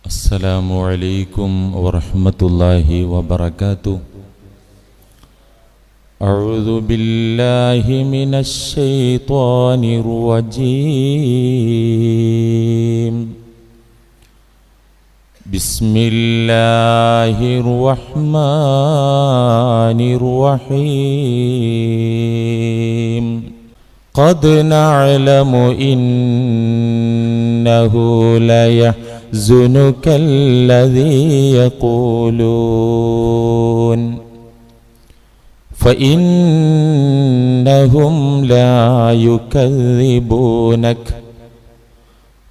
السلام عليكم ورحمة الله وبركاته. أعوذ بالله من الشيطان الرجيم. بسم الله الرحمن الرحيم. قد نعلم إنه ليحزنك الذي يقولون فإنهم لا يكذبونك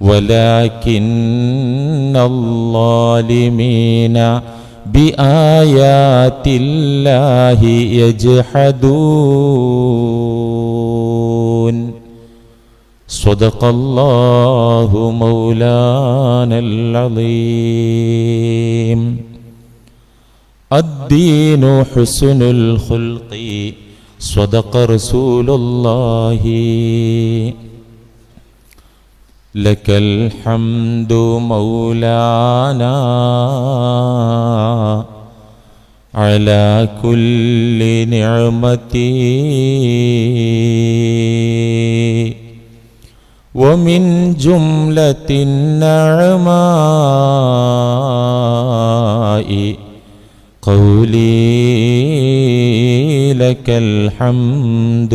ولكن الظالمين بآيات الله يجحدون. صدق الله مولانا العظيم. الدين حسن الخلق صدق رسول الله. لك الحمد مولانا على كل نعمتي ومن جملة النعماء قولي لك الحمد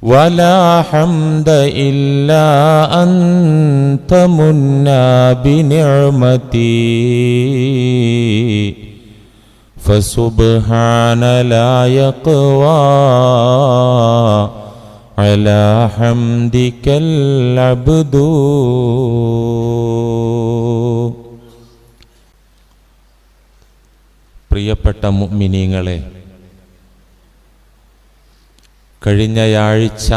ولا حمد إلا أنت منا بنعمتي فسبحان لا يقوى على حمدك العبد. പ്രിയപ്പെട്ട മുഅ്മിനീങ്ങളെ, കഴിഞ്ഞയാഴ്ച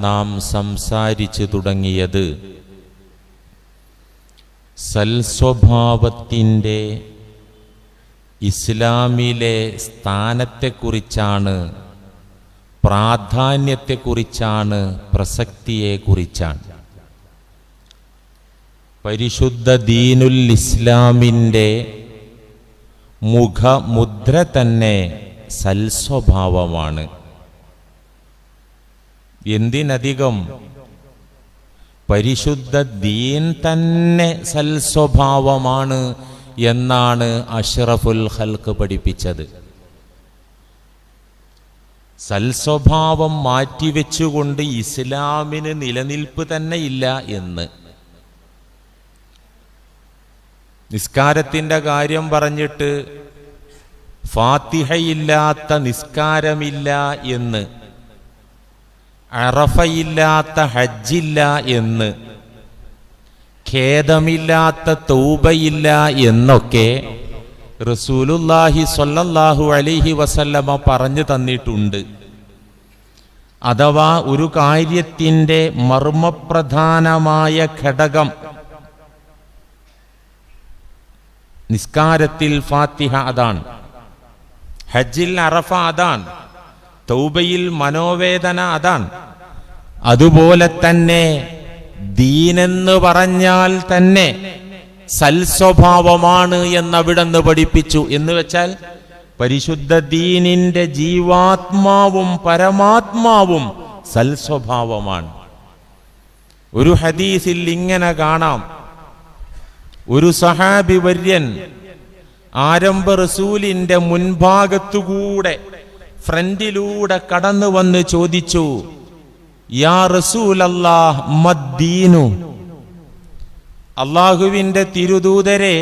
നാം സംസാരിച്ചു തുടങ്ങിയത് സൽസ്വഭാവത്തിൻ്റെ ഇസ്ലാമിലെ സ്ഥാനത്തെക്കുറിച്ചാണ്, പ്രാധാന്യത്തെക്കുറിച്ചാണ്, പ്രസക്തിയെക്കുറിച്ചാണ്. പരിശുദ്ധ ദീനുൽ ഇസ്ലാമിൻ്റെ മുഖമുദ്ര തന്നെ സൽസ്വഭാവമാണ്. എന്തിനധികം, പരിശുദ്ധ ദീൻ തന്നെ സൽസ്വഭാവമാണ് എന്നാണ് അഷ്റഫുൽ ഖൽഖ് പഠിപ്പിച്ചത്. സൽസ്വഭാവം മാറ്റിവെച്ചുകൊണ്ട് ഇസ്ലാമിന് നിലനിൽപ്പ് തന്നെ ഇല്ല എന്ന്. നിസ്കാരത്തിൻ്റെ കാര്യം പറഞ്ഞിട്ട് ഫാത്തിഹയില്ലാത്ത നിസ്കാരമില്ല എന്ന്, അറഫയില്ലാത്ത ഹജ്ജില്ല എന്ന്, ഖേദമില്ലാത്ത തൗബയില്ല എന്നൊക്കെ റസൂലുള്ളാഹി സ്വല്ലല്ലാഹു അലൈഹി വസല്ലമ പറഞ്ഞു തന്നിട്ടുണ്ട്. അഥവാ ഒരു കാര്യത്തിൻ്റെ മർമ്മപ്രധാനമായ ഘടകം നിസ്കാരത്തിൽ ഫാത്തിഹ അതാണ്, ഹജ്ജിൽ അറഫ അതാണ്, തൗബയിൽ മനോവേദന അതാണ്. അതുപോലെ തന്നെ ദീനെന്ന് പറഞ്ഞാൽ തന്നെ സൽസ്വഭാവമാണ് എന്നവിടുന്ന് പഠിപ്പിച്ചു. എന്ന് വെച്ചാൽ പരിശുദ്ധ ദീനിന്റെ ജീവാത്മാവും പരമാത്മാവും സൽസ്വഭാവമാണ്. ഒരു ഹദീസിൽ ഇങ്ങനെ കാണാം, ഒരു സഹാബി വര്യൻ ആരംഭ റസൂലിന്റെ മുൻഭാഗത്തുകൂടെ ഫ്രണ്ടിലൂടെ കടന്നു വന്ന് ചോദിച്ചു, യാ റസൂലല്ലാഹ് മദ്ദീനു, അള്ളാഹുവിന്റെ തിരുദൂതരെ,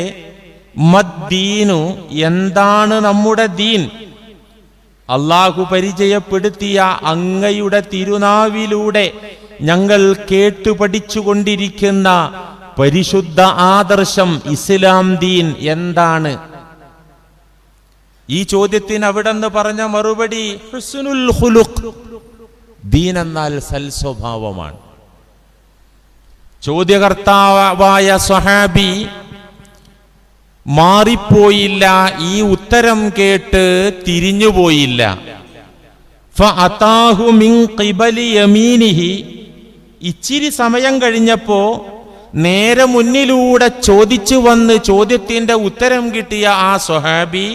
മദ്ദീനു, എന്താണ് നമ്മുടെ ദീൻ? അള്ളാഹു പരിചയപ്പെടുത്തിയ അങ്ങയുടെ തിരുനാവിലൂടെ ഞങ്ങൾ കേട്ടുപഠിച്ചുകൊണ്ടിരിക്കുന്ന പരിശുദ്ധ ആദർശം ഇസ്ലാം ദീൻ എന്താണ്? ഈ ചോദ്യത്തിന് അവിടെന്ന് പറഞ്ഞ മറുപടി ഹുസ്നുൽ ഖുലുഖ്, ദീൻ എന്നാൽ സൽസ്വഭാവമാണ്. ചോദ്യകർത്താവായ സ്വഹാബി മാറിപ്പോയില്ല, ഈ ഉത്തരം കേട്ട് തിരിഞ്ഞുപോയില്ല. ഫഅതാഹു മിൻ ഖിബലി യമീനിഹി, ഇച്ചിരി സമയം കഴിഞ്ഞപ്പോ നേരെ മുന്നിലൂടെ ചോദിച്ചു വന്ന് ചോദ്യത്തിന്റെ ഉത്തരം കിട്ടിയ ആ സ്വഹാബി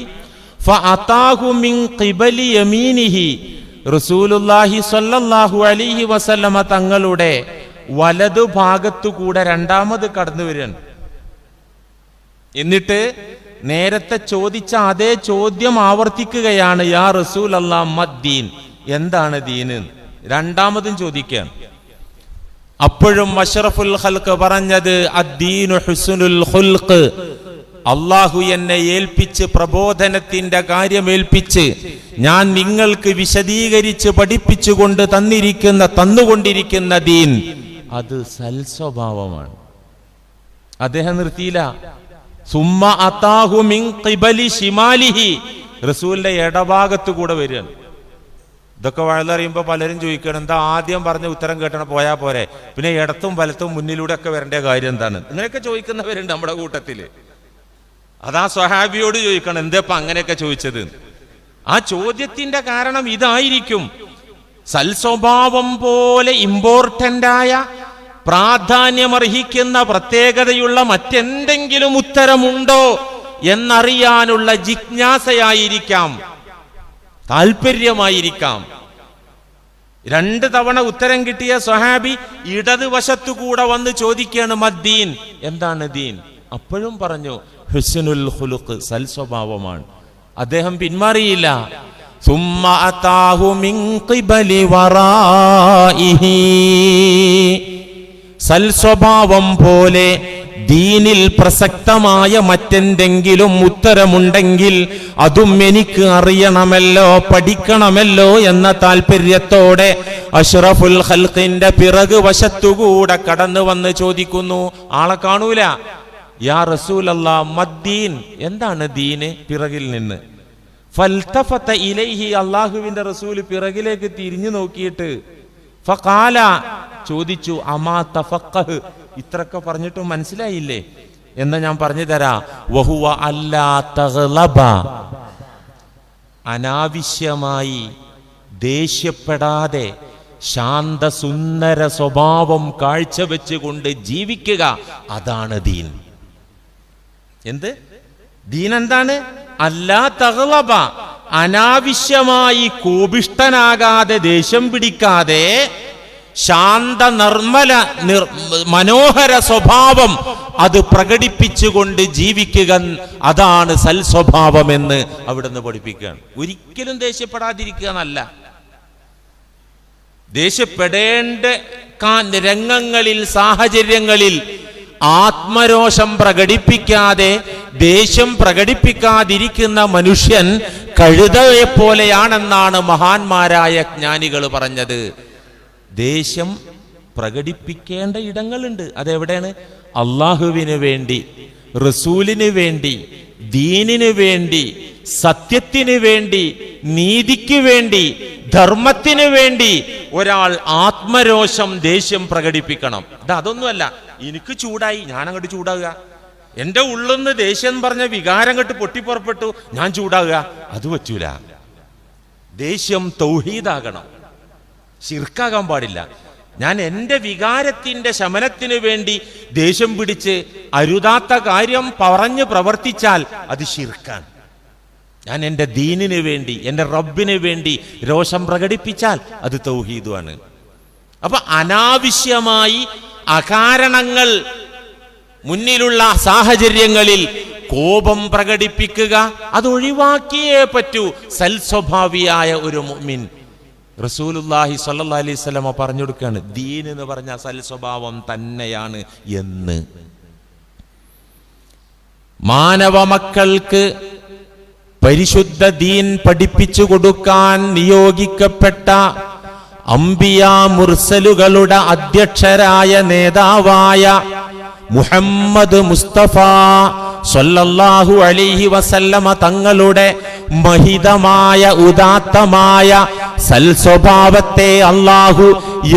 ഫഅതാഹു മിൻ ഖിബലി യമീനിഹി, റസൂലുള്ളാഹി സ്വല്ലല്ലാഹു അലൈഹി വസല്ലമ തങ്ങളുടെ വലതു ഭാഗത്തുകൂടെ രണ്ടാമത് കടന്നു വരികയാണ്. എന്നിട്ട് നേരത്തെ ചോദിച്ച അതേ ചോദ്യം ആവർത്തിക്കുകയാണ്. യാ റസൂലല്ലാഹ് മദ്ദീൻ, എന്താണ് ദീന്? രണ്ടാമതും ചോദിക്കുകയാണ്. അപ്പോഴും അഷ്റഫുൽ ഖൽഖ് പറഞ്ഞത് അദ്ദീനു ഹുസ്നുൽ ഖുൽഖ്, അള്ളാഹു എന്നെ ഏൽപ്പിച്ച് പ്രബോധനത്തിന്റെ കാര്യമേൽപ്പിച്ച് ഞാൻ നിങ്ങൾക്ക് വിശദീകരിച്ച് പഠിപ്പിച്ചുകൊണ്ട് തന്നുകൊണ്ടിരിക്കുന്ന ദീൻ അത് സൽസ്വഭാവമാണ്. അദ്ദേഹം നിർത്തിയില്ല. സുമ്മ അതാഹു മിൻ ഖിബലി ശിമാലിഹി, റസൂലിന്റെ ഇടഭാഗത്തു കൂടെ വരികയാണ്. ഇതൊക്കെ വഴുതറിയുമ്പോൾ പലരും ചോദിക്കണം, എന്താ ആദ്യം പറഞ്ഞ ഉത്തരം കേട്ടണം പോയാ പോരെ, പിന്നെ ഇടത്തും വലത്തും മുന്നിലൂടെ ഒക്കെ വരേണ്ട കാര്യം എന്താണ്? ഇങ്ങനെയൊക്കെ ചോദിക്കുന്നവരുണ്ട് നമ്മുടെ കൂട്ടത്തില്. അതാ സ്വഹാബിയോട് ചോദിക്കണം, എന്തേപ്പ അങ്ങനെയൊക്കെ ചോദിച്ചത്? ആ ചോദ്യത്തിന്റെ കാരണം ഇതായിരിക്കും. സൽസ്വഭാവം പോലെ ഇമ്പോർട്ടന്റായ പ്രാധാന്യമർഹിക്കുന്ന പ്രത്യേകതയുള്ള മറ്റെന്തെങ്കിലും ഉത്തരമുണ്ടോ എന്നറിയാനുള്ള ജിജ്ഞാസയായിരിക്കാം, താല്പര്യമായിരിക്കാം. 2 തവണ ഉത്തരം കിട്ടിയ സ്വഹാബി ഇടതുവശത്തുകൂടെ വന്ന് ചോദിക്കുകയാണ്, മദ്ദീൻ, എന്താണ് ദീൻ? അപ്പോഴും പറഞ്ഞു ഹുസ്നുൽ ഖുലുഖ്, സൽസ്വഭാവമാണ്. അദ്ദേഹം പിന്മാറിയില്ല. സുമ്മ അതാഹു മിൻ ഖിബലി വറാഇഹി, സൽസ്വഭാവം പോലെ ദീനിൽ പ്രസക്തമായ മറ്റെന്തെങ്കിലും ഉത്തരമുണ്ടെങ്കിൽ അതും എനിക്ക് അറിയണമല്ലോ, പഠിക്കണമല്ലോ എന്ന താല്പര്യത്തോടെ അഷ്റഫുൽ ഖൽഖിന്റെ പിറകു വശത്തുകൂടെ കടന്നു വന്ന് ചോദിക്കുന്നു. ആളെ കാണൂല. യാ റസൂലല്ലാഹ് മദ്ദീൻ, എന്താണ് ദീന്? പിറകിൽ നിന്ന്. ഫൽതഫത ഇലൈഹി, അല്ലാഹുവിന്റെ റസൂൽ പിറകിലേക്ക് തിരിഞ്ഞു നോക്കിയിട്ട് ഫഖാല, ചോദിച്ചു, അമാ തഫഖഹ്, ഇത്രയൊക്കെ പറഞ്ഞിട്ടും മനസ്സിലായില്ലേ? എന്ന് ഞാൻ പറഞ്ഞു തരാ. വഹുവ അല്ലാ തഗ്ലബ, അനാവശ്യമായി ദേഷ്യപ്പെടാതെ ശാന്തസുന്ദര സ്വഭാവം കാഴ്ചവെച്ചുകൊണ്ട് ജീവിക്കുക, അതാണ് ദീൻ. എന്ത് ദീൻ? എന്താണ്? അല്ലാ തഗ്ലബ, അനാവശ്യമായി കോപിഷ്ഠനാകാതെ ദേഷ്യം പിടിക്കാതെ ശാന്ത നിർമ്മല മനോഹര സ്വഭാവം അത് പ്രകടിപ്പിച്ചുകൊണ്ട് ജീവിക്കുക, അതാണ് സൽസ്വഭാവമെന്ന് അവിടുന്ന് പഠിപ്പിക്കുകയാണ്. ഒരിക്കലും ദേഷ്യപ്പെടാതിരിക്കുക എന്നല്ല. ദേഷ്യപ്പെടേണ്ട രംഗങ്ങളിൽ, സാഹചര്യങ്ങളിൽ ആത്മരോഷം പ്രകടിപ്പിക്കാതെ ദേഷ്യം പ്രകടിപ്പിക്കാതിരിക്കുന്ന മനുഷ്യൻ കഴുതയെ പോലെയാണെന്നാണ് മഹാന്മാരായ ജ്ഞാനികൾ പറഞ്ഞത്. ദേഷ്യം പ്രകടിപ്പിക്കേണ്ട ഇടങ്ങളുണ്ട്. അതെവിടെയാണ്? അള്ളാഹുവിന് വേണ്ടി, റസൂലിന് വേണ്ടി, ദീനിന് വേണ്ടി, സത്യത്തിന് വേണ്ടി, നീതിക്ക് വേണ്ടി, ധർമ്മത്തിന് വേണ്ടി ഒരാൾ ആത്മരോഷം, ദേഷ്യം പ്രകടിപ്പിക്കണം. അതൊന്നുമല്ല, എനിക്ക് ചൂടായി, ഞാൻ അങ്ങോട്ട് ചൂടാകുക, എന്റെ ഉള്ളിന്ന് ദേഷ്യം പറഞ്ഞ വികാരം കെട്ട് പൊട്ടിപ്പുറപ്പെട്ടു, ഞാൻ ചൂടാകുക, അത് പറ്റൂല. ദേഷ്യം തൗഹീദാകണം, ശിർക്കാകാൻ പാടില്ല. ഞാൻ എൻ്റെ വികാരത്തിന്റെ ശമനത്തിന് വേണ്ടി ദേഷ്യം പിടിച്ച് അരുതാത്ത കാര്യം പറഞ്ഞ് പ്രവർത്തിച്ചാൽ അത് ശിർക്കാണ്. ഞാൻ എൻ്റെ ദീനിന് വേണ്ടി, എൻ്റെ റബ്ബിന് വേണ്ടി രോഷം പ്രകടിപ്പിച്ചാൽ അത് തൗഹീദുമാണ്. അപ്പൊ അനാവശ്യമായി അകാരണങ്ങൾ മുന്നിലുള്ള സാഹചര്യങ്ങളിൽ കോപം പ്രകടിപ്പിക്കുക അത് ഒഴിവാക്കിയേ പറ്റൂ സൽസ്വഭാവിയായ ഒരു മുഅ്മിൻ. റസൂലുള്ളാഹി സ്വല്ലല്ലാഹി അലൈഹി വസല്ലം പറഞ്ഞു കൊടുക്കുകയാണ്, ദീൻ എന്ന് പറഞ്ഞ സൽസ്വഭാവം തന്നെയാണ് എന്ന്. മാനവ മക്കൾക്ക് പരിശുദ്ധ ദീൻ പഠിപ്പിച്ചു കൊടുക്കാൻ നിയോഗിക്കപ്പെട്ട അംബിയാ മുർസലുകളുടെ അധ്യക്ഷരായ നേതാവായ മുഹമ്മദ് മുസ്തഫ സ്വല്ലല്ലാഹു അലൈഹി വസല്ലമ തങ്ങളുടെ മഹിതമായ ഉദാത്തമായ സൽസ്വഭാവത്തെ അല്ലാഹു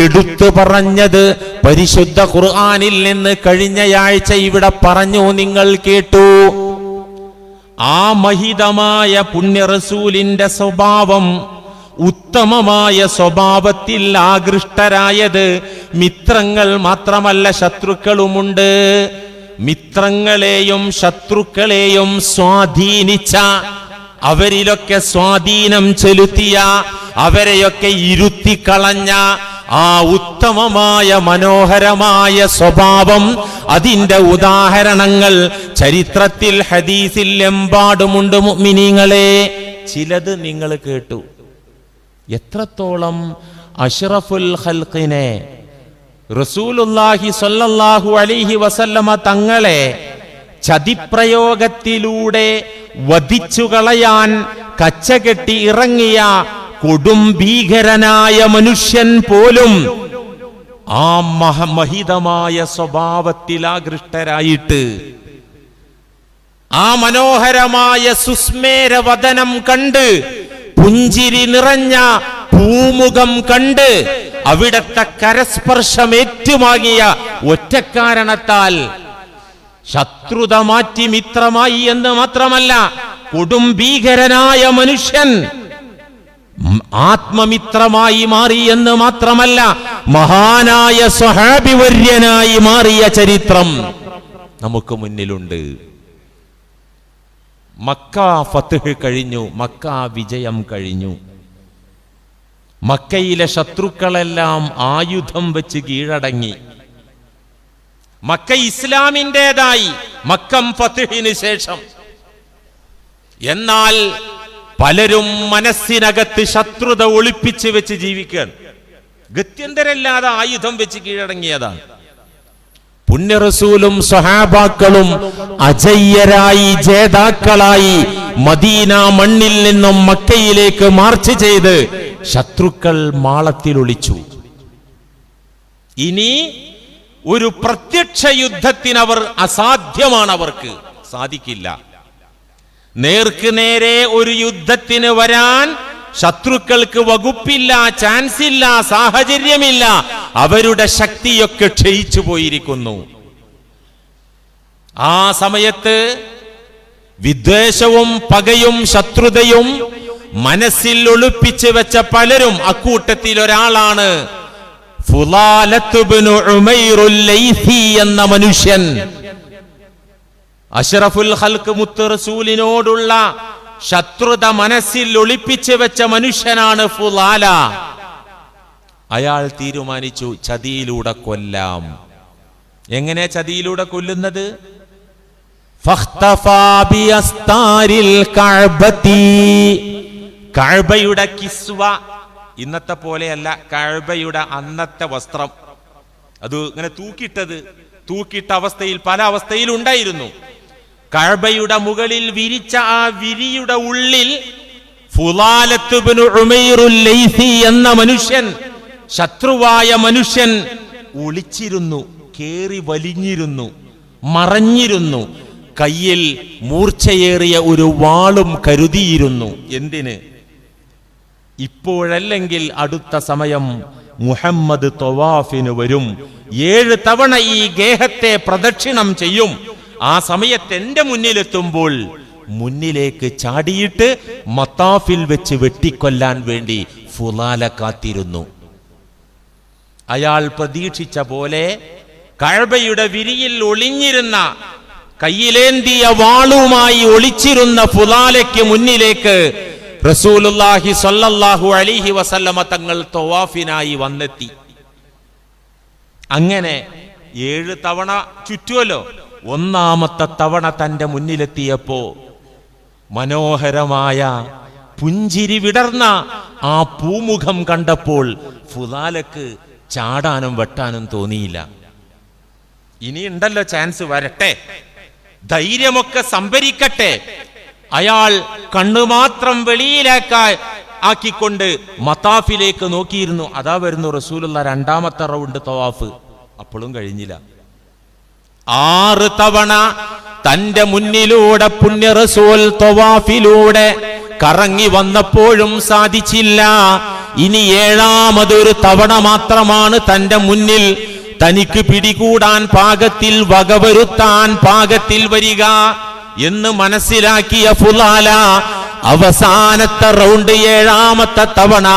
എടുത്തു പറഞ്ഞത് പരിശുദ്ധ ഖുർആനിൽ നിന്ന് കഴിഞ്ഞയാഴ്ച ഇവിടെ പറഞ്ഞു, നിങ്ങൾ കേട്ടു. ആ മഹിതമായ പുണ്യ റസൂലിന്റെ സ്വഭാവം, ഉത്തമമായ സ്വഭാവത്തിൽ ആകൃഷ്ടരായത് മിത്രങ്ങൾ മാത്രമല്ല ശത്രുക്കളുമുണ്ട്. മിത്രങ്ങളെയും ശത്രുക്കളെയും സ്വാധീനിച്ച, അവരിലൊക്കെ സ്വാധീനം ചെലുത്തിയ, അവരെയൊക്കെ ഇരുത്തിക്കളഞ്ഞ ആ ഉത്തമമായ മനോഹരമായ സ്വഭാവം, അതിന്റെ ഉദാഹരണങ്ങൾ ചരിത്രത്തിൽ ഹദീസിൽ എമ്പാടുമുണ്ട് മുഅ്മിനീങ്ങളെ. ചിലത് നിങ്ങൾ കേട്ടു. എത്രത്തോളം അഷ്റഫുൽ ഖൽഖിനെ റസൂലുള്ളാഹി സ്വല്ലല്ലാഹു അലൈഹി വസല്ലമ തങ്ങളെ ചതിപ്രയോഗത്തിലൂടെ വധിച്ചു കളയാൻ കച്ചകെട്ടി ഇറങ്ങിയ കൊടും ഭീകരനായ മനുഷ്യൻ പോലും ആ മഹിതമായ സ്വഭാവത്തിൽ ആകൃഷ്ടരായിട്ട്, ആ മനോഹരമായ സുസ്മേരവദനം കണ്ട്, പുഞ്ചിരി നിറഞ്ഞ പൂമുഖം കണ്ട്, അവിടത്തെ കരസ്പർശം ഏറ്റുവാങ്ങിയ ഒറ്റക്കാരണത്താൽ ശത്രുത മാറ്റി മിത്രമായി എന്ന് മാത്രമല്ല, കൊടും ഭീകരനായ മനുഷ്യൻ ആത്മമിത്രമായി മാറി എന്ന് മാത്രമല്ല, മഹാനായ സ്വഹാബിവര്യനായി മാറിയ ചരിത്രം നമുക്ക് മുന്നിലുണ്ട്. മക്ക ഫത്ഹ് കഴിഞ്ഞു, മക്ക വിജയം കഴിഞ്ഞു. മക്കയിലെ ശത്രുക്കളെല്ലാം ആയുധം വെച്ച് കീഴടങ്ങി. മക്ക ഇസ്ലാമിൻ്റെതായി മക്കം ഫത്ഹിന് ശേഷം. എന്നാൽ പലരും മനസ്സിനകത്ത് ശത്രുത ഒളിപ്പിച്ച് വെച്ച് ജീവിക്കാൻ ഗത്യന്തരല്ലാതെ ആയുധം വെച്ച് കീഴടങ്ങിയതാണ്. പുണ്യ റസൂലും സ്വഹാബാക്കളും അജയ്യരായി ജേതാക്കളായി മദീന മണ്ണിൽ നിന്നും മക്കയിലേക്ക് മാർച്ച് ചെയ്ത് ശത്രുക്കൾ മാളത്തിൽ ഒളിച്ചു. ഇനി ഒരു പ്രത്യക്ഷ യുദ്ധത്തിനവർ അസാധ്യമാണ്, അവർക്ക് സാധിക്കില്ല. നേർക്ക് നേരെ ഒരു യുദ്ധത്തിന് വരാൻ ശത്രുക്കൾക്ക് വകുപ്പില്ല, ചാൻസ് ഇല്ല, സാഹചര്യമില്ല. അവരുടെ ശക്തിയൊക്കെ ക്ഷയിച്ചു പോയിരിക്കുന്നു. ആ സമയത്ത് വിദ്വേഷവും പകയും ശത്രുതയും മനസ്സിൽ ഒളിപ്പിച്ച് വെച്ച പലരും, അക്കൂട്ടത്തിൽ ഒരാളാണ് ഫുലാലത്ത് ഇബ്നു ഉമൈറുൽ ലൈസി എന്ന മനുഷ്യൻ. അഷ്റഫുൽ ഖൽഖ് മുത്ത് റസൂലിനോടുള്ള ശത്രുത മനസ്സിൽ ഒളിപ്പിച്ച് വെച്ച മനുഷ്യനാണ് ഫുലാല. അയാൾ തീരുമാനിച്ചു ചതിയിലൂടെ കൊല്ലാം. എങ്ങനെ ചതിയിലൂടെ കൊല്ലുന്നത്? ഫഖ്തഫാ ബിഅസ്താരിൽ കഅബതി, കഅബയുടെ കിസ്വ, ഇന്നത്തെ പോലെയല്ല, കഅബയുടെ അന്നത്തെ വസ്ത്രം, അത് ഇങ്ങനെ തൂക്കിയിട്ട അവസ്ഥയിൽ പല അവസ്ഥയിൽ ഉണ്ടായിരുന്നു. കഅബയുടെ മുകളിൽ വിരിച്ച ആ വിരിയുടെ ഉള്ളിൽ ഫുലാലത്ത് ഇബ്നു ഉമൈറുൽ ലൈസി എന്ന മനുഷ്യൻ, ശത്രുവായ മനുഷ്യൻ ഒളിച്ചിരുന്നു, കേറി വലിഞ്ഞിരുന്നു, മറഞ്ഞിരുന്നു. കയ്യിൽ മൂർച്ചയേറിയ ഒരു വാളും കരുതിയിരുന്നു. എന്തിന്? ഇപ്പോഴല്ലെങ്കിൽ അടുത്ത സമയം മുഹമ്മദ് തവാഫിന് വരും, 7 തവണ ഈ ഗേഹത്തെ പ്രദക്ഷിണം ചെയ്യും. ആ സമയത്ത് എന്റെ മുന്നിലെത്തുമ്പോൾ മുന്നിലേക്ക് ചാടിയിട്ട് മത്താഫിൽ വെച്ച് വെട്ടിക്കൊല്ലാൻ വേണ്ടി ഫുലാല കാത്തിരുന്നു. അയാൾ പ്രതീക്ഷിച്ച പോലെ കഅബയുടെ വിരിയിൽ ഒളിഞ്ഞിരുന്ന, കയ്യിലേന്തിയ വാളുമായി ഒളിച്ചിരുന്ന ഫുലാലയ്ക്ക് മുന്നിലേക്ക് റസൂലുള്ളാഹി സ്വല്ലല്ലാഹു അലൈഹി വസല്ലമ തങ്ങൾ തവാഫിനായി വന്നെത്തി. അങ്ങനെ 7 തവണ ചുറ്റുമല്ലോ. 1ാമത്തെ തവണ തന്റെ മുന്നിലെത്തിയപ്പോ മനോഹരമായ പുഞ്ചിരി വിടർന്ന ആ പൂമുഖം കണ്ടപ്പോൾ ഫുലാലക്ക് ചാടാനും വെട്ടാനും തോന്നിയില്ല. ഇനിയുണ്ടല്ലോ ചാൻസ്, വരട്ടെ, ധൈര്യമൊക്കെ സംഭരിക്കട്ടെ. അയാൾ കണ്ണുമാത്രം വെളിയിലാക്കിക്കൊണ്ട് മത്താഫിലേക്ക് നോക്കിയിരുന്നു. അതാ വരുന്നു റസൂലുള്ള 2ാമത്തെ റൗണ്ട് തവാഫ്. അപ്പോഴും കഴിഞ്ഞില്ല. 6 തവണ തന്റെ മുന്നിലൂടെ പുണ്യ റസൂൽ തവാഫിലൂടെ കറങ്ങി വന്നപ്പോഴും സാധിച്ചില്ല. ഇനി 7ാമതൊരു തവണ മാത്രമാണ് തന്റെ മുന്നിൽ തനിക്ക് പിടികൂടാൻ പാകത്തിൽ, വകവരുത്താൻ പാകത്തിൽ വരിക എന്ന് മനസ്സിലാക്കിയ ഫുലാല അവസാനത്തെ റൗണ്ട് 7ാമത്തെ തവണ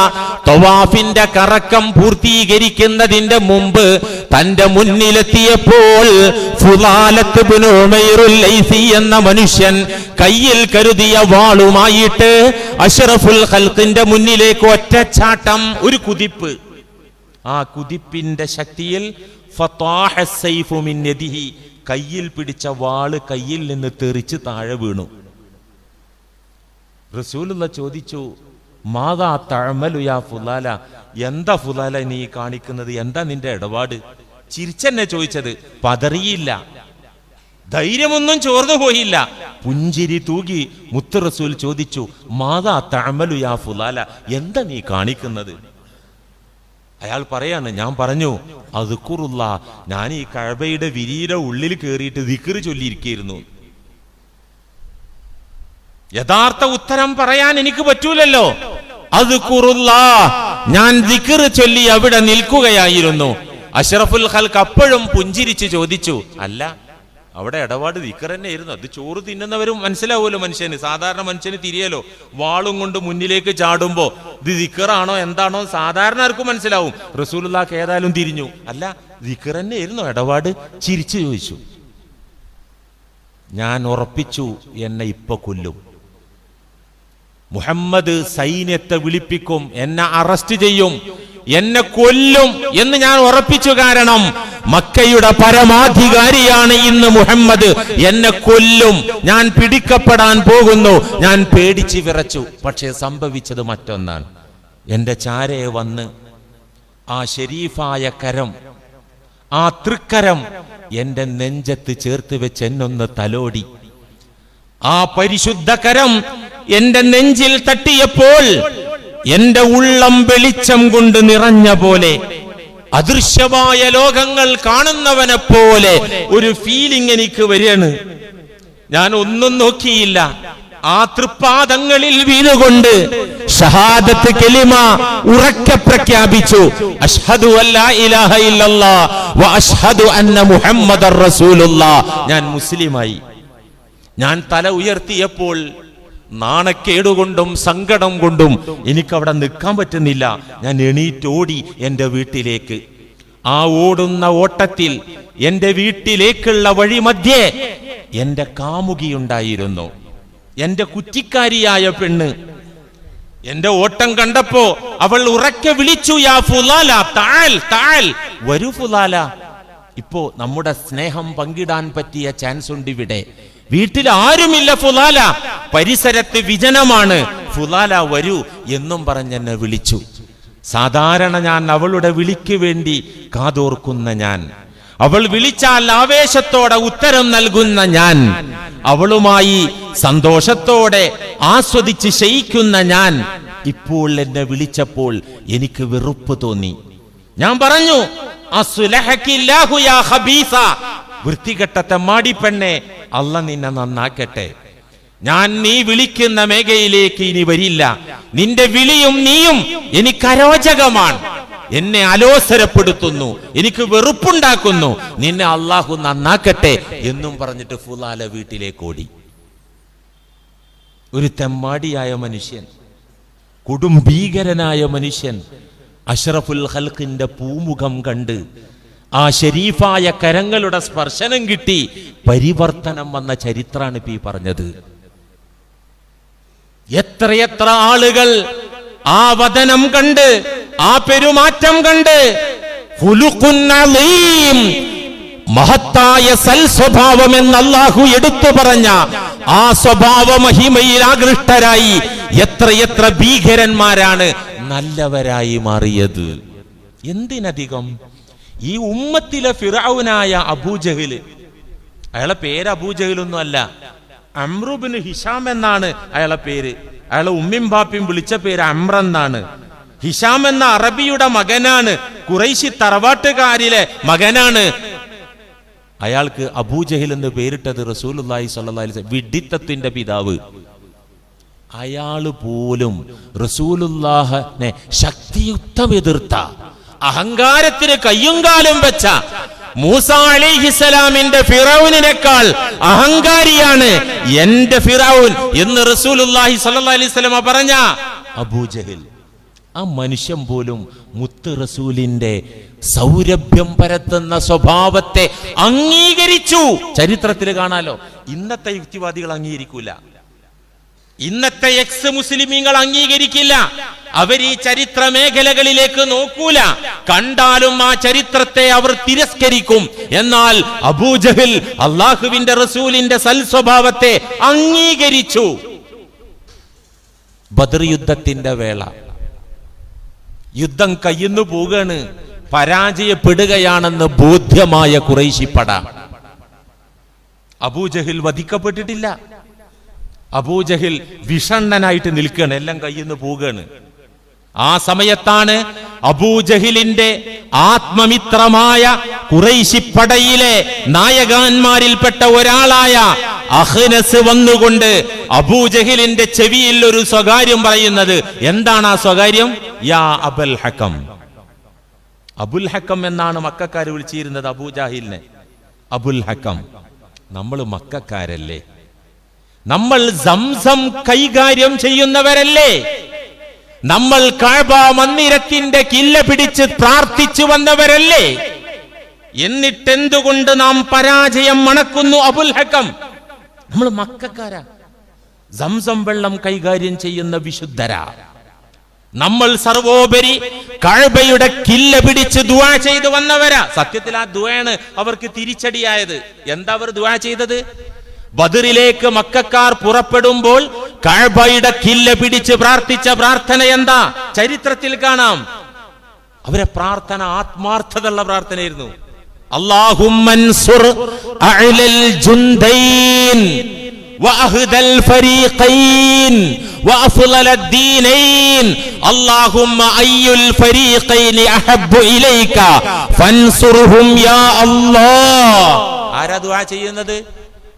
തവാഫിന്റെ കറക്കം പൂർത്തീകരിക്കുന്നതിന്റെ മുമ്പ് തന്റെ മുന്നിലെത്തിയപ്പോൾ ഫുലാലത്ത് ഇബ്നു ഉമൈറുൽ ലൈസി എന്ന മനുഷ്യൻ കയ്യിൽ കരുതിയ വാളുമായിട്ട് അഷ്റഫുൽ ഖൽഖിന്റെ മുന്നിലേക്ക് ഒറ്റച്ചാട്ടം, ഒരു കുതിപ്പ്. ആ കുതിപ്പിന്റെ ശക്തിയിൽ ഫതാഹ സൈഫു മിൻ യദിഹി, കയ്യിൽ പിടിച്ച വാള് കയ്യിൽ നിന്ന് തെറിച്ച് താഴെ വീണു. റസൂലുള്ള ചോദിച്ചു, മാദാ തഅമലു യാ ഫുലാല, എന്താ ഫുലാല നീ കാണിക്കുന്നത്, എന്താ നിന്റെ ഇടപാട്? ചിരിച്ചെന്നെ ചോദിച്ചത്, പതറിയില്ല, ധൈര്യമൊന്നും ചോർന്നു പോയില്ല, പുഞ്ചിരി തൂകി മുത്ത് റസൂൽ ചോദിച്ചു, മാദാ തഅമലു യാ ഫുലാല, എന്താ നീ കാണിക്കുന്നത്? അയാൾ പറയാണ്, ഞാൻ പറഞ്ഞു, അദ്കുറുല്ലാ, ഞാൻ ഈ കഅബയുടെ വിരിയുടെ ഉള്ളിൽ കയറിയിട്ട് ദിക്ർ ചൊല്ലിയിരിക്കുകയായിരുന്നു. യഥാർത്ഥ ഉത്തരം പറയാൻ എനിക്ക് പറ്റൂലല്ലോ. അദ്കുറുല്ലാ, ഞാൻ ദിക്ർ ചൊല്ലി അവിടെ നിൽക്കുകയായിരുന്നു. അഷ്റഫുൽ ഖൽഖ് അപ്പോഴും പുഞ്ചിരിച്ച് ചോദിച്ചു, അല്ല, അവിടെ ഇടപാട് ദിക്ർ തന്നെ ആയിരുന്നു. അത് ചോറ് തിന്നുന്നവരും മനസ്സിലാവുമല്ലോ മനുഷ്യന്, സാധാരണ മനുഷ്യന് തിരിയല്ലോ. വാളും കൊണ്ട് മുന്നിലേക്ക് ചാടുമ്പോ ഇത് ദിക്റാണോ എന്താണോ സാധാരണ ആർക്കും മനസ്സിലാവും. റസൂലുള്ളാഹി ഏതായാലും തിരിഞ്ഞു, അല്ല ദിക്ർ തന്നെ ആയിരുന്നു ഇടപാട്? ചിരിച്ചു ചോദിച്ചു. ഞാൻ ഉറപ്പിച്ചു, എന്നെ ഇപ്പൊ കൊല്ലും, മുഹമ്മദ് സൈന്യത്തെ വിളിപ്പിക്കും, എന്നെ അറസ്റ്റ് ചെയ്യും, എന്നെ കൊല്ലും എന്ന് ഞാൻ ഉറപ്പിച്ചു. കാരണം മക്കയുടെ പരമാധികാരിയാണ് ഇന്ന് മുഹമ്മദ്, എന്നെ കൊല്ലും, ഞാൻ പിടിക്കപ്പെടാൻ പോകുന്നു. ഞാൻ പേടിച്ച് വിറച്ചു. പക്ഷേ സംഭവിച്ചത് മറ്റൊന്നാണ്. എന്റെ ചാരയെ വന്ന് ആ ഷരീഫായ കരം, ആ തൃക്കരം എന്റെ നെഞ്ചത്ത് ചേർത്ത് വെച്ച് എന്നൊന്ന് തലോടി. ആ പരിശുദ്ധ കരം എന്റെ നെഞ്ചിൽ തട്ടിയപ്പോൾ എന്റെ ഉള്ളം വെളിച്ചം കൊണ്ട് നിറഞ്ഞ പോലെ, അദൃശ്യമായ ലോകങ്ങൾ കാണുന്നവനെ പോലെ ഒരു ഫീലിംഗ് എനിക്ക് വരികയാണ്. ഞാൻ ഒന്നും നോക്കിയില്ല, ആ തൃപ്പാദങ്ങളിൽ വീണുകൊണ്ട് ഷഹാദത്ത് കലിമ ഉറക്കെ പ്രഖ്യാപിച്ചു, അഷ്ഹദു അല്ലാ ഇലാഹ ഇല്ലല്ലാഹ് വ അഷ്ഹദു അന്ന മുഹമ്മദർ റസൂലുള്ളാഹ്. ഞാൻ മുസ്ലിമായി. ഞാൻ തല ഉയർത്തിയപ്പോൾ നാണക്കേടുകൊണ്ടും സങ്കടം കൊണ്ടും എനിക്കവിടെ നിൽക്കാൻ പറ്റുന്നില്ല. ഞാൻ എണീറ്റോടി എൻ്റെ വീട്ടിലേക്ക്. ആ ഓടുന്ന ഓട്ടത്തിൽ എൻ്റെ വീട്ടിലേക്കുള്ള വഴി മധ്യേ എൻ്റെ കാമുകിയുണ്ടായിരുന്നു, എൻ്റെ കുറ്റിക്കാരിയായ പെണ്ണ്. എൻ്റെ ഓട്ടം കണ്ടപ്പോ അവൾ ഉറക്കെ വിളിച്ചു, യാ ഫുലാല, താൽ താൽ, വരൂ ഫുലാല. ഇപ്പോ നമ്മുടെ സ്നേഹം പങ്കിടാൻ പറ്റിയ ചാൻസ് ഉണ്ട് ഇവിടെ. വീട്ടിൽ ആരുമില്ല ഫുലാല, പരിസരത്ത് വിജനമാണ്, ഫുലാല വരൂ എന്നും പറഞ്ഞെന്നെ വിളിച്ചു. സാധാരണ ഞാൻ അവളുടെ വിളിക്ക് വേണ്ടി കാതോർക്കുന്ന ഞാൻ, അവൾ വിളിച്ചാൽ ആവേശത്തോടെ ഉത്തരം നൽകുന്ന ഞാൻ, അവളുമായി സന്തോഷത്തോടെ ആസ്വദിച്ച് ശയിക്കുന്ന ഞാൻ, ഇപ്പോൾ എന്നെ വിളിച്ചപ്പോൾ എനിക്ക് വെറുപ്പ് തോന്നി. ഞാൻ പറഞ്ഞു, അസ്ലഹകില്ലാഹു യാ ഖബീസ, വൃത്തികെട്ട തെമ്മാടിപ്പെണ്ണെ, അല്ല നിന്നെ നന്നാക്കട്ടെ. ഞാൻ നീ വിളിക്കുന്ന മേഖലയിലേക്ക് ഇനി വരില്ല. നിന്റെ വിളിയും നീയും എനിക്ക് അരോചകമാണ്, എന്നെ അലോസരപ്പെടുത്തുന്നു, എനിക്ക് വെറുപ്പുണ്ടാക്കുന്നു. നിന്നെ അള്ളാഹു നന്നാക്കട്ടെ എന്നും പറഞ്ഞിട്ട് ഫുലാല വീട്ടിലേക്ക് ഓടി. ഒരു തെമ്മാടിയായ മനുഷ്യൻ, കൊടുംഭീകരനായ മനുഷ്യൻ അഷ്റഫുൽ ഖൽഖിന്റെ പൂമുഖം കണ്ട് ആ ഷരീഫായ കരങ്ങളുടെ സ്പർശനം കിട്ടി പരിവർത്തനം വന്ന ചരിത്രമാണ് ഇപ്പൊ ഈ പറഞ്ഞത്. എത്രയെത്ര ആളുകൾ ആ വദനം കണ്ട്, ആ പെരുമാറ്റം കണ്ട്, ഖുലുഖുൻ അളീം, മഹത്തായ സൽ സ്വഭാവം എന്ന് അല്ലാഹു എടുത്തു പറഞ്ഞ ആ സ്വഭാവ മഹിമയിൽ ആകൃഷ്ടരായി എത്രയെത്ര ഭീകരന്മാരാണ് നല്ലവരായി മാറിയത്. എന്തിനധികം ഈ ഉമ്മത്തിലെ ഫിറഔനായ അബൂജഹൽ, അയാളെ പേര് അബൂജഹലൊന്നും അല്ല, അംറു ബിൻ ഹിഷാം എന്നാണ് അയാളെ പേര്. അയാളെ ഉമ്മിം ബാപ്പിയും വിളിച്ച പേര് അംർ എന്നാണ്. ഹിഷാം എന്ന അറബിയുടെ മകനാണ്, ഖുറൈശി തറവാട്ടുകാരിലെ മകനാണ്. അയാൾക്ക് അബൂജഹൽ എന്ന് പേരിട്ടത് റസൂലുള്ളാഹി സ്വല്ലല്ലാഹി അലൈഹി വസല്ലം, വിഡ്ഢിത്തത്തിന്റെ പിതാവ്. അയാള് പോലും റസൂലുള്ളാഹിനെ ശക്തിയുക്തം എതിർത്ത, അഹങ്കാരത്തിന് കയ്യും കാലും വെച്ച, മൂസ അലൈഹിസ്സലാമിന്റെ ഫിറഔനിനേക്കാൾ അഹങ്കാരിയാണ് എന്റെ ഫിറഔൻ എന്ന് റസൂലുള്ളാഹി സ്വല്ലല്ലാഹി അലൈഹി വസല്ലം പറഞ്ഞ അബൂജഹൽ. ആ മനുഷ്യൻ പോലും മുത്ത് റസൂലിന്റെ സൗരഭ്യം പരത്തുന്ന സ്വഭാവത്തെ അംഗീകരിച്ചു. ചരിത്രത്തിൽ കാണാലോ. ഇന്നത്തെ യുക്തിവാദികൾ അംഗീകരിക്കൂല, ഇന്നത്തെ എക്സ് മുസ്ലിമീങ്ങൾ അംഗീകരിക്കില്ല. അവർ ഈ ചരിത്ര മേഖലകളിലേക്ക് നോക്കൂല, കണ്ടാലും ആ ചരിത്രത്തെ അവർ തിരസ്കരിക്കും. എന്നാൽ അബൂജഹൽ അള്ളാഹുവിന്റെ റസൂലിന്റെ സൽസ്വഭാവത്തെ അംഗീകരിച്ചു. ബദർ യുദ്ധത്തിന്റെ വേള, യുദ്ധം കയ്യുന്നു പോവുകയാണ്, പരാജയപ്പെടുകയാണെന്ന് ബോധ്യമായ ഖുറൈശി പട. അബൂജഹൽ വധിക്കപ്പെട്ടിട്ടില്ല. അബൂജഹൽ വിഷണ്ണനായിട്ട് നിൽക്കുകയാണ്, എല്ലാം കയ്യിന്ന് പോവുകയാണ്. ആ സമയത്താണ് അബൂജഹലിന്റെ ആത്മമിത്രമായ ഖുറൈശി പടയിലെ നായകന്മാരിൽപ്പെട്ട ഒരാളായ അഖ്നസ് വന്നുകൊണ്ട് അബൂജഹലിന്റെ ചെവിയിൽ ഒരു സ്വകാര്യം പറയുന്നത്. എന്താണ് ആ സ്വകാര്യം? യാ അബുൽ ഹക്കം. അബുൽ ഹക്കം എന്നാണ് മക്കക്കാർ വിളിച്ചിരുന്നത് അബൂജഹലിനെ. അബുൽ ഹക്കം, നമ്മൾ മക്കക്കാരല്ലേ, നമ്മൾ സംസം കൈകാര്യം ചെയ്യുന്നവരല്ലേ, നമ്മൾ കഅബ മന്ദിരത്തിന്റെ കില്ല പിടിച്ച് പ്രാർത്ഥിച്ചു വന്നവരല്ലേ, എന്നിട്ടെന്തുകൊണ്ട് നാം പരാജയം മണക്കുന്നു? അബുൽ ഹക്കം, നമ്മൾ മക്കക്കാരാ, സംസം വെള്ളം കൈകാര്യം ചെയ്യുന്ന വിശുദ്ധരാ. നമ്മൾ സർവോപരി കഅബയുടെ കില്ല പിടിച്ച് ദുആ ചെയ്തു വന്നവരാ. സത്യത്തിൽ ആ ദുആണ് അവർക്ക് തിരിച്ചടിയായത്. എന്താ അവർ ദുആ ചെയ്തത്? ബദറിലേക്ക് മക്കക്കാർ പുറപ്പെടുമ്പോൾ കഅബയുടെ കില്ല പിടിച്ച് പ്രാർത്ഥിച്ച പ്രാർത്ഥന എന്താ? ചരിത്രത്തിൽ കാണാം. അവരെ പ്രാർത്ഥന ആത്മാർത്ഥതയുള്ള പ്രാർത്ഥനയായിരുന്നു. അല്ലാഹുമ്മൻസുർ അഅലൽ ജുൻദൈൻ വഅഹ്ദൽ ഫരീഖൈൻ വഅഫ്ളലദ് ദീനൈൻ അല്ലാഹുമ്മ അയ്യുൽ ഫരീഖൈനി അഹബ്ബു ഇലൈക ഫൻസുർഹും യാ അല്ലാഹ്. ആരാ ദുആ ചെയ്യുന്നത്?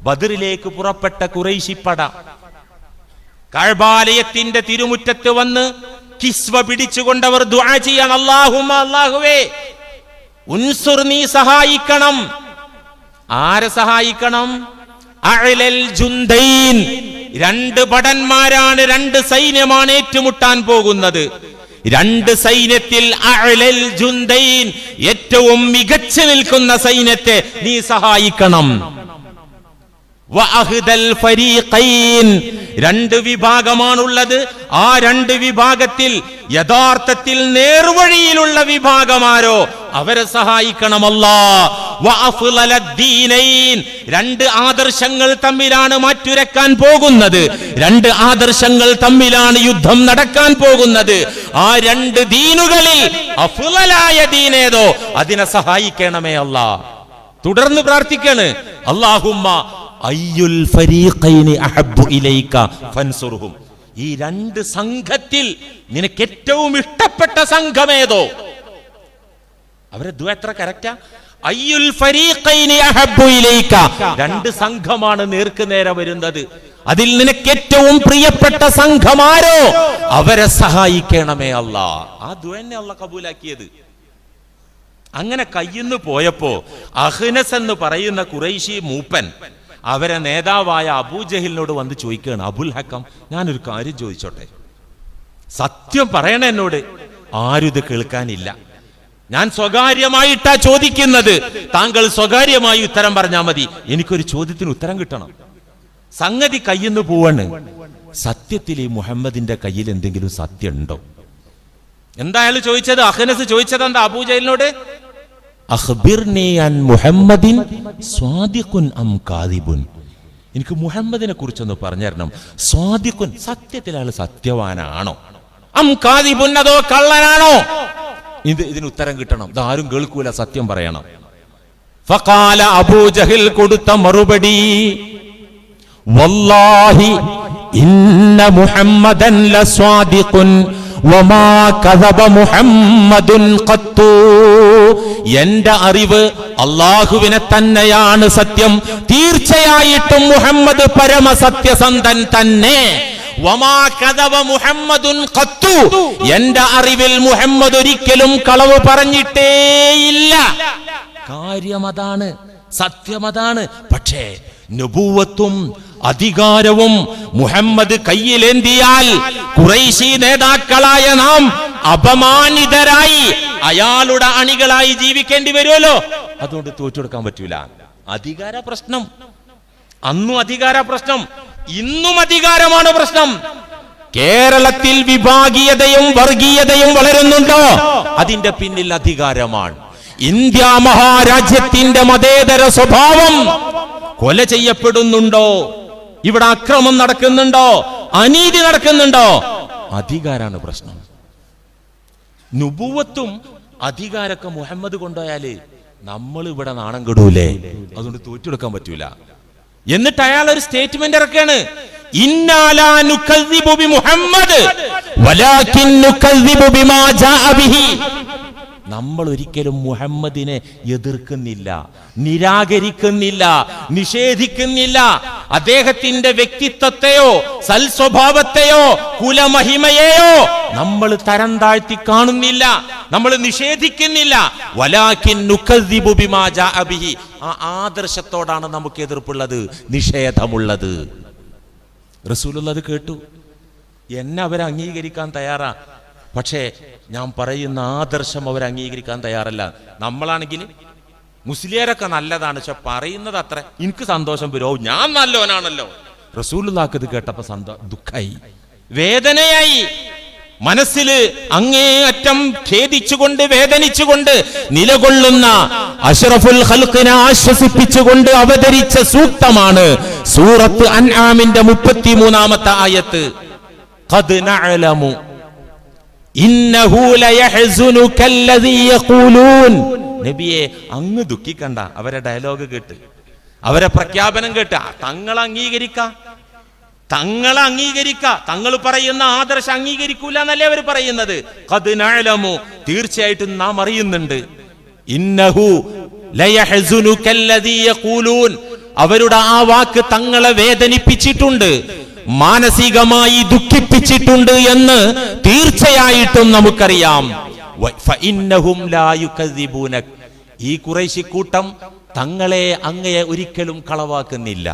ബദറിലേക്ക് പുറപ്പെട്ട ഖുറൈശി പട കഅബാലയത്തിന്റെ തിരുമുറ്റത്ത് വന്ന് കിസ്വ പിടിച്ചുകൊണ്ടവർ ദുആ ചെയ്യാൻ. അല്ലാഹുമ്മ, അല്ലാഹുവേ, ഉൻസുർ, നീ സഹായിക്കണം. ആരെ സഹായിക്കണം? അഅലൽ ജുൻദൈൻ, രണ്ട് ഭടന്മാരാണ്, രണ്ട് സൈന്യമാണ് ഏറ്റുമുട്ടാൻ പോകുന്നത്. രണ്ട് സൈന്യത്തിൽ അഅലൽ ജുൻദൈൻ, ഏറ്റവും മികച്ചു നിൽക്കുന്ന സൈന്യത്തെ നീ സഹായിക്കണം. വഅഹ്ദൽ ഫരീഖൈൻ, രണ്ട് വിഭാഗമാണുള്ളത്. ആ രണ്ട് വിഭാഗത്തിൽ യഥാർത്ഥത്തിൽ നേർവഴിയിലുള്ള വിഭാഗമാരോ അവരെ സഹായിക്കണം. അല്ലാഹ് വഅഫ്ളലദ് ദീനൈൻ, രണ്ട് ആദർശങ്ങൾ തമ്മിലാണ് മാറ്റുരക്കാൻ പോകുന്നത്, രണ്ട് ആദർശങ്ങൾ തമ്മിലാണ് യുദ്ധം നടക്കാൻ പോകുന്നത്. ആ രണ്ട് ദീനുകളിൽ അഫ്ളലായ ദീനേതോ അതിനെ സഹായിക്കണമേ അല്ലാഹ്. തുടർന്ന് പ്രാർത്ഥിക്കാണ്, അല്ലാഹുമ്മ അയ്യുൽ ഫരീഖൈനി അഹബ്ബു ഇലൈക ഫൻസുർഹും, ഈ രണ്ട് സംഘത്തിൽ നിനക്ക് ഏറ്റവും ഇഷ്ടപ്പെട്ട സംഘമേതോ? അവരെ ദുആ എത്ര കറക്റ്റാ? അയ്യുൽ ഫരീഖൈനി അഹബ്ബു ഇലൈക, രണ്ട് സംഘമാണ് നേർക്ക് നേരെ വരുന്നത്, അതിൽ നിനക്ക് ഏറ്റവും പ്രിയപ്പെട്ട സംഘമാരോ അവരെ സഹായിക്കണമേ അല്ലാഹ്. ആ ദുആനെ അല്ലാഹ് കബൂലാക്കിയത്. അങ്ങനെ കയ്യിന്ന് പോയപ്പോ അഖ്നസ് എന്ന് പറയുന്ന ഖുറൈശി മൂപ്പൻ അവരെ നേതാവായ അബൂജഹലിനോട് വന്ന് ചോദിക്കുകയാണ്, അബുൽ ഹക്കം, ഞാനൊരു കാര്യം ചോദിച്ചോട്ടെ, സത്യം പറയണ എന്നോട്. ആരും ഇത് കേൾക്കാനില്ല, ഞാൻ സ്വകാര്യമായിട്ടാ ചോദിക്കുന്നത്, താങ്കൾ സ്വകാര്യമായി ഉത്തരം പറഞ്ഞാൽ മതി, എനിക്കൊരു ചോദ്യത്തിന് ഉത്തരം കിട്ടണം. സംഗതി കയ്യിന്ന് പോവാണ്. സത്യത്തിൽ ഈ മുഹമ്മദിന്റെ കയ്യിൽ എന്തെങ്കിലും സത്യം ഉണ്ടോ? എന്താ അയാൾ ചോദിച്ചത്? അഖ്നസ് ചോദിച്ചത് എന്താ അബൂജഹലിനോട്? അഖ്ബിർനി അൻ മുഹമ്മദിൻ സ്വാദിഖുൻ അം കാദിബുൻ, എനിക്ക് മുഹമ്മദിനെ കുറിച്ചൊന്ന് പറഞ്ഞു തരണം. സ്വാദിഖുൻ, സത്യത്തിൽ അയാൾ സത്യവാനാണോ? അം കാദിബുൻ, അതോ കള്ളനാണോ? ഇതിന് ഉത്തരം കിട്ടണം. ഇതാരും കേൾക്കൂല, സത്യം പറയണം. ഫഖാല, അബൂജഹൽ കൊടുത്ത മറുപടി, വല്ലാഹി ഇന്ന മുഹമ്മദൻ ലസ്വാദിഖുൻ വമാ കദബ മുഹമ്മദുൻ ഖത്തു, എന്റെ അറിവ് അല്ലാഹുവിനെ തന്നെയാണ് സത്യം, തീർച്ചയായിട്ടും മുഹമ്മദ് പരമസത്യസന്ധൻ തന്നെ. വമാ കദബ മുഹമ്മദുൻ ഖത്തു, എന്റെ അറിവിൽ മുഹമ്മദ് ഒരിക്കലും കളവ് പറഞ്ഞിട്ടേയില്ല. കാര്യമതാണ്, സത്യമതാണ്. പക്ഷേ നബുവത്തും അധികാരവും മുഹമ്മദ് കയ്യിലേന്തിയാൽ ഖുറൈശി നേതാക്കളായ നാം അപമാനിതരായി അയാളുടെ അണികളായി ജീവിക്കേണ്ടി വരുമല്ലോ. അതുകൊണ്ട് തോറ്റെടുക്കാൻ പറ്റൂല. അധികാര പ്രശ്നം അന്നും അധികാര പ്രശ്നം, ഇന്നും അധികാരമാണ് പ്രശ്നം. കേരളത്തിൽ വിഭാഗീയതയും വർഗീയതയും വളരുന്നുണ്ടോ? അതിന്റെ പിന്നിൽ അധികാരമാണ്. ഇന്ത്യ മഹാരാജ്യത്തിന്റെ മതേതര സ്വഭാവം കൊല ചെയ്യപ്പെടുന്നുണ്ടോ? ഇവിടെ അക്രമം നടക്കുന്നുണ്ടോ? അനീതി നടക്കുന്നുണ്ടോ? അധികാരാണ് പ്രശ്നം. നുബുവത്തും അധികാരമൊക്കെ മുഹമ്മദ് കൊണ്ടുപോയാല് നമ്മൾ ഇവിടെ നാണം കെടൂലേ? അതുകൊണ്ട് തോറ്റെടുക്കാൻ പറ്റൂല. എന്നിട്ട് അയാൾ ഒരു സ്റ്റേറ്റ്മെന്റ് ഇറക്കാണ്, ഇന്നാലാ നുകദ്ദിബു ബിമുഹമ്മദ് വലാകിൻ നുകദ്ദിബു ബിമാ ജാഅ ബിഹി. നമ്മൾ ഒരിക്കലും മുഹമ്മദിനെ എതിർക്കുന്നില്ല, നിരാകരിക്കുന്നില്ല, നിഷേധിക്കുന്നില്ല. അദ്ദേഹത്തിന്റെ വ്യക്തിത്വത്തെയോ സൽസ്വഭാവത്തെയോ കുലമഹിമയെയോ നമ്മൾ തരം താഴ്ത്തി കാണുന്നില്ല, നമ്മൾ നിഷേധിക്കുന്നില്ല. വലാകിൻ നുകദ്ദിബു ബിമാ ജാഅ ബിഹി. ആ ആദർശത്തോടാണ് നമുക്ക് എതിർപ്പുള്ളത്, നിഷേധമുള്ളത്. റസൂലുള്ളാഹി കേട്ടു. എന്നെ അവർ അംഗീകരിക്കാൻ തയ്യാറാ, പക്ഷേ ഞാൻ പറയുന്ന ആദർശം അവർ അംഗീകരിക്കാൻ തയ്യാറല്ല. നമ്മളാണെങ്കിൽ മുസ്ലിയാരൊക്കെ നല്ലതാണ്, പക്ഷെ പറയുന്നത് അത്ര എനിക്ക് സന്തോഷം വരുമോ, ഞാൻ നല്ലവനാണല്ലോ. റസൂലുള്ളാഹിക്ക് ഇത് കേട്ടപ്പോ ദുഃഖായി, വേദനയായി. മനസ്സിൽ അങ്ങേയറ്റം ഖേദിച്ചുകൊണ്ട് വേദനിച്ചുകൊണ്ട് നിലകൊള്ളുന്ന അഷ്റഫുൽ ഖൽഖിനെ ആശ്വസിപ്പിച്ചുകൊണ്ട് അവതരിച്ച സൂക്തമാണ് സൂറത്ത് അൻആമിന്റെ 33-ാമത്തെ ആയത്ത്. ഖദ് നഅലമു ഇന്നഹു ലയഹ്സുനുകല്ലദീ യഖൂലൂൻ. നബിയെ അങ്ങ് ദുഃഖിക്കണ്ട, അവരെ ഡയലോഗ് കേട്ട്, അവരെ പ്രഖ്യാപനം കേട്ട്. തങ്ങൾ അംഗീകരിക്ക, തങ്ങൾ പറയുന്ന ആദർശം അംഗീകരിക്കൂല എന്നല്ലേ അവർ പറയുന്നത്. ഖദ് നഅലമു, തീർച്ചയായിട്ടും നാം അറിയുന്നുണ്ട്. ഇന്നഹു ലയഹ്സുനുകല്ലദീ യഖൂലൂൻ, അവരുടെ ആ വാക്ക് തങ്ങളെ വേദനിപ്പിച്ചിട്ടുണ്ട്, മാനസികമായി ദുഃഖിപ്പിച്ചിട്ടുണ്ട് എന്ന് തീർച്ചയായിട്ടും നമുക്കറിയാം. ഫഇന്നഹും ലാ യുകദ്ദിബൂനക, ഈ ഖുറൈശി കൂട്ടം തങ്ങളെ അങ്ങയെ ഒരിക്കലും കളവാക്കുന്നില്ല,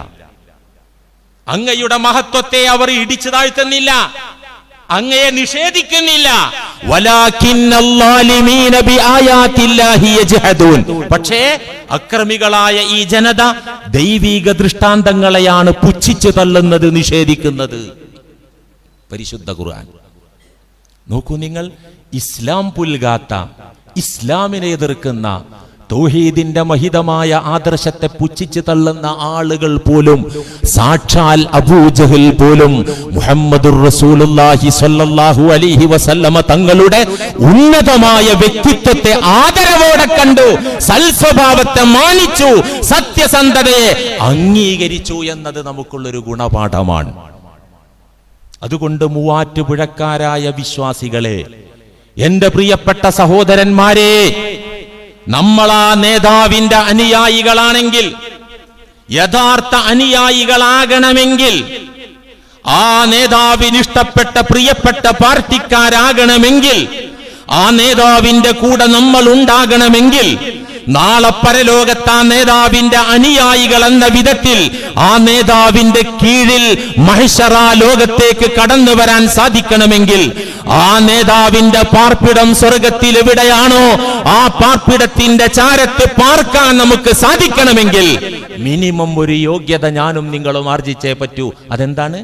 അങ്ങയുടെ മഹത്വത്തെ അവർ ഇടിച്ചു താഴ്ത്തുന്നില്ല, അങ്ങയെ നിഷേധിക്കുന്നില്ല. വലാകിന്നല്ലാലിമീന ബിആയാതില്ലാഹി യജ്ഹദൂൻ. പക്ഷേ അക്രമികളായ ഈ ജനത ദൈവിക ദൃഷ്ടാന്തങ്ങളെയാണ് പുച്ഛിച്ചു തള്ളുന്നത്, നിഷേധിക്കുന്നത്. പരിശുദ്ധ ഖുർആൻ നോക്കൂ നിങ്ങൾ. ഇസ്ലാം പുൽകാത്ത, ഇസ്ലാമിനെ എതിർക്കുന്ന, തൗഹീദിന്റെ മഹിതമായ ആദർശത്തെ പുച്ഛിച്ചു തള്ളുന്ന ആളുകൾ പോലും, സാക്ഷാൽ അബൂജഹൽ പോലും മുഹമ്മദുർ റസൂലുള്ളാഹി സ്വല്ലല്ലാഹു അലൈഹി വസല്ലമ തങ്ങളുടെ ഉന്നതമായ വ്യക്തിത്വത്തെ ആദരവോടെ കണ്ടു, സൽസ്വഭാവത്തെ മാനിച്ചു, സത്യസന്ധതയെ അംഗീകരിച്ചു എന്നത് നമുക്കുള്ളൊരു ഗുണപാഠമാണ്. അതുകൊണ്ട് മൂവാറ്റുപുഴക്കാരായ വിശ്വാസികളെ, എന്റെ പ്രിയപ്പെട്ട സഹോദരന്മാരെ, നമ്മളാ നേതാവിന്റെ അനുയായികളാണെങ്കിൽ, യഥാർത്ഥ അനുയായികളാകണമെങ്കിൽ, ആ നേതാവിന് ഇഷ്ടപ്പെട്ട പ്രിയപ്പെട്ട പാർട്ടിക്കാരാകണമെങ്കിൽ, ആ നേതാവിന്റെ കൂടെ നമ്മൾ ഉണ്ടാകണമെങ്കിൽ, നാളെ പരലോകത്ത് ആ നേതാവിന്റെ അനുയായികൾ എന്ന വിധത്തിൽ ആ നേതാവിന്റെ കീഴിൽ മഹ്ശറ ലോകത്തേക്ക് കടന്നു വരാൻ സാധിക്കണമെങ്കിൽ, ആ നേതാവിന്റെ പാർപ്പിടം സ്വർഗത്തിൽ എവിടെയാണോ ആ പാർപ്പിടത്തിന്റെ ചാരത്ത് പാർക്കാൻ നമുക്ക് സാധിക്കണമെങ്കിൽ മിനിമം ഒരു യോഗ്യത ഞാനും നിങ്ങളും ആർജിച്ചേ പറ്റൂ. അതെന്താണ്?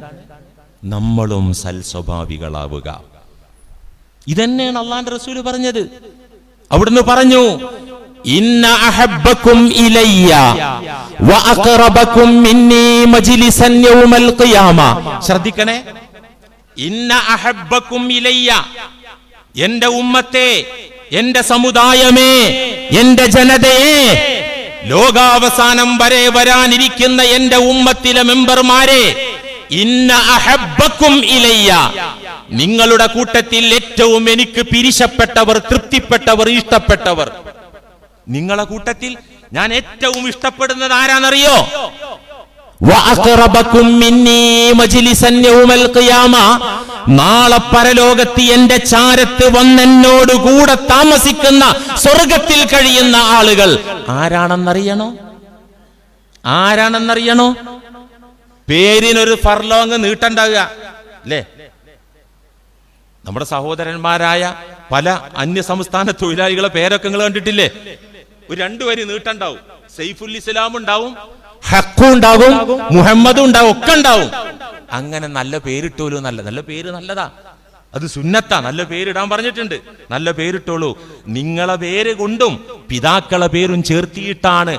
നമ്മളും സൽസ്വഭാവികളാവുക. ഇതന്നെയാണ് അല്ലാഹുവിന്റെ റസൂൽ പറഞ്ഞത്. അവിടുന്ന് പറഞ്ഞു, ഇന്ന അഹബ്ബകും ഇലയ്യ വഅഖറബകും മിന്നി മജ്ലിസൻ യൗമൽ ഖിയാമ. ശ്രദ്ധിക്കണേ, ഇന്ന അഹബ്ബകും ഇലയ്യ, എന്റെ ഉമ്മത്തെ, എന്റെ സമുദായമേ, എന്റെ ജനതയെ, ലോകാവസാനം വരെ വരാനിരിക്കുന്ന എന്റെ ഉമ്മത്തിലെ മെമ്പർമാരെ, ഇന്ന അഹബ്ബകും ഇലയ്യ, നിങ്ങളുടെ കൂട്ടത്തിൽ ഏറ്റവും എനിക്ക് പിരിശപ്പെട്ടവർ, തൃപ്തിപ്പെട്ടവർ, വഅഖറബകും മിന്നീ മജ്ലിസൻ യൗമൽ ഖിയാമ, നാളെ പരലോകത്ത് എന്റെ ചാരത്ത് വന്നെന്നോട് കൂടെ താമസിക്കുന്ന സ്വർഗത്തിൽ കഴിയുന്ന ആളുകൾ ആരാണെന്നറിയണോ? ആരാണെന്നറിയണോ? പേരിനൊരു ഫർലോങ് നീട്ടണ്ടാവുക അല്ലേ? നമ്മുടെ സഹോദരന്മാരായ പല അന്യ സംസ്ഥാന തൊഴിലാളികളെ പേരൊക്കെ നിങ്ങൾ കണ്ടിട്ടില്ലേ? ഒരു 2 വരി നീട്ടണ്ടാവും. സൈഫുൽ ഇസ്ലാം ഉണ്ടാവും, ഹക്കും ഉണ്ടാകും, മുഹമ്മദും ഉണ്ടാവും, ഒക്കെ ഉണ്ടാവും. അങ്ങനെ നല്ല പേരിട്ടോളൂ. നല്ല പേര് നല്ലതാ, അത് സുന്നത്താ. നല്ല പേരിടാൻ പറഞ്ഞിട്ടുണ്ട്. നല്ല പേരിട്ടോളൂ. നിങ്ങളെ പേര് കൊണ്ടും പിതാക്കളെ പേരും ചേർത്തിയിട്ടാണ്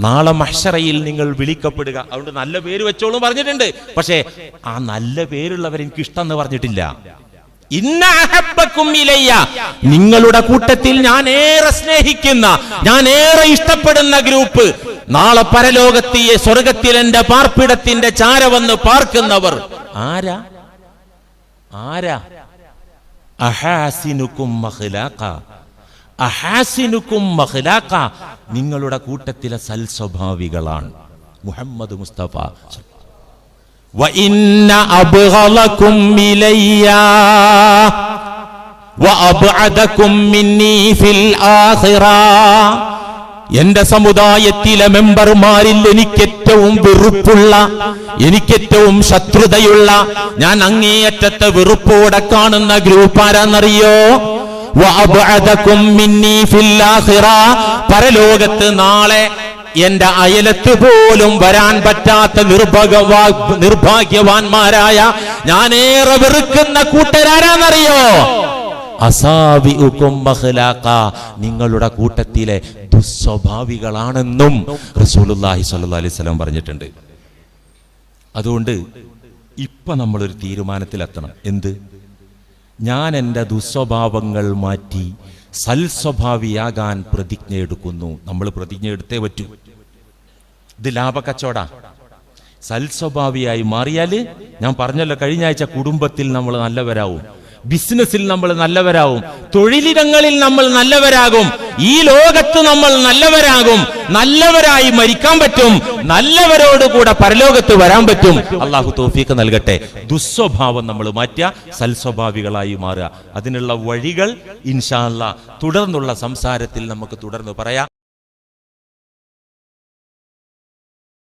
നാളെ മഹ്ശറയിൽ നിങ്ങൾ വിളിക്കപ്പെടുക. അതുകൊണ്ട് നല്ല പേര് വെച്ചോളും പറഞ്ഞിട്ടുണ്ട്. പക്ഷേ ആ നല്ല പേരുള്ളവർ എനിക്ക് ഇഷ്ടം എന്ന് പറഞ്ഞിട്ടില്ല. ഇന്ന അഹബ്ബകും ഇലയ്യ, നിങ്ങളുടെ കൂട്ടത്തിൽ ഞാൻ ഏറെ സ്നേഹിക്കുന്ന, ഞാൻ ഏറെ ഇഷ്ടപ്പെടുന്ന ഗ്രൂപ്പ് നാളെ പരലോകത്തെ സ്വർഗത്തിൽ എന്റെ പാർപ്പിടത്തിന്റെ ചാര വന്ന് പാർക്കുന്നവർ ആരാ? ആരാ? അഹാസിനുക്കും മഖ്ലാഖ, അഹാസിനുക്കും മഖ്ലാഖ, നിങ്ങളുടെ കൂട്ടത്തിലെ സൽസ്വഭാവികളാണ്. മുഹമ്മദ് മുസ്തഫ. വഇന്ന അബ്ഗളകും ഇലയ്യ വഅബ്അദകും മിന്നീ ഫിൽ ആഖിറ, എന്റെ സമുദായത്തിലെ മെമ്പർമാരിൽ എനിക്കേറ്റവും വെറുപ്പുള്ള, എനിക്കേറ്റവും ശത്രുതയുള്ള, ഞാൻ അങ്ങേയറ്റത്തെ വെറുപ്പോടെ കാണുന്ന ഗ്രൂപ്പ് ആരാന്നറിയോ? വഅബ്അദകും മിന്നീ ഫിൽ ആഖിറ, പരലോകത്ത് നാളെ എന്റെ അയലത്ത് പോലും വരാൻ പറ്റാത്ത നിർഭാഗ്യവാന്മാരായ ഞാനേറെ വെറുക്കുന്ന കൂട്ടരാരാന്നറിയോ? അസാബിഉകും മഖ്ലാഖ, നിങ്ങളുടെ കൂട്ടത്തിലെ ദുസ്വഭാവികളാണെന്നും റസൂലുള്ളാഹി സ്വല്ലല്ലാഹി അലൈഹി വസല്ലം പറഞ്ഞിട്ടുണ്ട്. അതുകൊണ്ട് ഇപ്പൊ നമ്മളൊരു തീരുമാനത്തിലെത്തണം. എന്ത്? ഞാൻ എൻ്റെ ദുസ്വഭാവങ്ങൾ മാറ്റി സൽസ്വഭാവിയാകാൻ പ്രതിജ്ഞ എടുക്കുന്നു. നമ്മൾ പ്രതിജ്ഞ എടുത്തേ പറ്റൂ. ഇത് ലാഭക്കച്ചവട. സൽസ്വഭാവിയായി മാറിയാല് ഞാൻ പറഞ്ഞല്ലോ കഴിഞ്ഞ ആഴ്ച, കുടുംബത്തിൽ നമ്മൾ നല്ലവരാവും, ബിസിനസ്സിൽ നമ്മൾ നല്ലവരാവും, തൊഴിലിടങ്ങളിൽ നമ്മൾ നല്ലവരാകും, ഈ ലോകത്ത് നമ്മൾ നല്ലവരാകും, നല്ലവരായി മരിക്കാൻ പറ്റും, നല്ലവരോടുകൂടെ പരലോകത്ത് വരാൻ പറ്റും. അള്ളാഹു തൗഫീഖ് നൽകട്ടെ. ദുസ്വഭാവം നമ്മൾ മാറ്റുക, സൽസ്വഭാവികളായി മാറുക. അതിനുള്ള വഴികൾ ഇൻഷാ അല്ലാഹ് തുടർന്നുള്ള സംസാരത്തിൽ നമുക്ക് തുടർന്ന് പറയാം.